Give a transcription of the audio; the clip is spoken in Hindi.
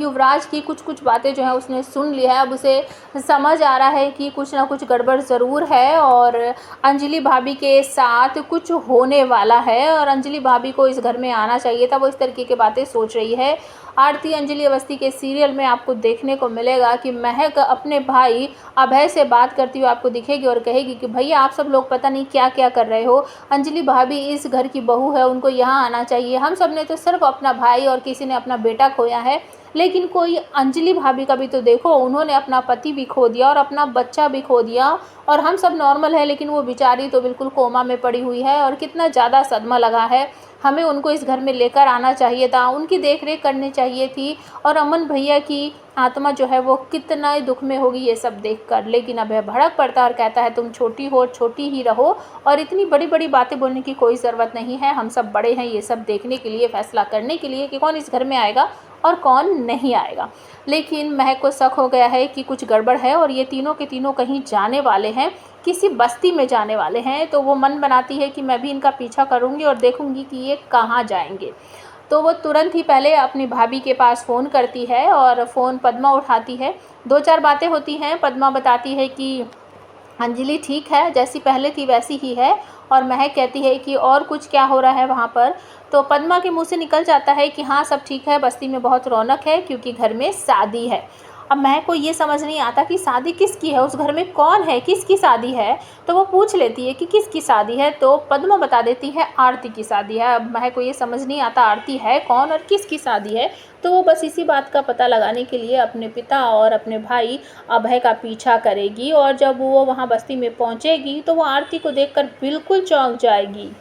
युवराज की कुछ बातें जो है उसने सुन ली है। अब उसे समझ आ रहा है कि कुछ ना कुछ गड़बड़ ज़रूर है और अंजलि भाभी के साथ कुछ होने वाला है और अंजलि भाभी को इस घर में आना चाहिए था। वो इस तरीके की बातें सोच रही है। आरती अंजलि अवस्थी के सीरियल में आपको देखने को मिलेगा कि महक अपने भाई अभय से बात करती हुई आपको दिखेगी और कहेगी कि भैया आप सब लोग पता नहीं क्या क्या कर रहे हो, अंजलि भाभी इस घर की बहू है, उनको यहाँ आना चाहिए। हम सब ने तो सिर्फ अपना भाई और किसी ने अपना बेटा खोया है, लेकिन कोई अंजलि भाभी का भी तो देखो, उन्होंने अपना पति भी खो दिया और अपना बच्चा भी खो दिया और हम सब नॉर्मल है, लेकिन वो बेचारी तो बिल्कुल कोमा में पड़ी हुई है और कितना ज़्यादा सदमा लगा है। हमें उनको इस घर में लेकर आना चाहिए था, उनकी देख रेख करनी चाहिए थी और अमन भैया की आत्मा जो है वो कितना ही दुख में होगी ये सब देखकर। लेकिन अभय भड़क पड़ता है और कहता है तुम छोटी हो, छोटी ही रहो और इतनी बड़ी बड़ी बातें बोलने की कोई ज़रूरत नहीं है। हम सब बड़े हैं ये सब देखने के लिए, फैसला करने के लिए कि कौन इस घर में आएगा और कौन नहीं आएगा। लेकिन महक को शक हो गया है कि कुछ गड़बड़ है और ये तीनों के तीनों कहीं जाने वाले हैं, किसी बस्ती में जाने वाले हैं। तो वो मन बनाती है कि मैं भी इनका पीछा करूँगी और देखूँगी कि ये कहाँ जाएंगे। तो वो तुरंत ही पहले अपनी भाभी के पास फ़ोन करती है और फ़ोन पद्मा उठाती है। 2-4 बातें होती हैं। पद्मा बताती है कि अंजलि ठीक है, जैसी पहले थी वैसी ही है और महक कहती है कि और कुछ क्या हो रहा है वहाँ पर। तो पद्मा के मुंह से निकल जाता है कि हाँ सब ठीक है, बस्ती में बहुत रौनक है क्योंकि घर में शादी है। अब महक को ये समझ नहीं आता कि शादी किसकी है, उस घर में कौन है, किसकी शादी है। तो वो पूछ लेती है कि किसकी शादी है, तो पद्मा बता देती है आरती की शादी है। अब महक को ये समझ नहीं आता आरती है कौन और किसकी शादी है। तो वो बस इसी बात का पता लगाने के लिए अपने पिता और अपने भाई अभय का पीछा करेगी और जब वो वहाँ बस्ती में पहुँचेगी तो वो आरती को देखकर बिल्कुल चौंक जाएगी।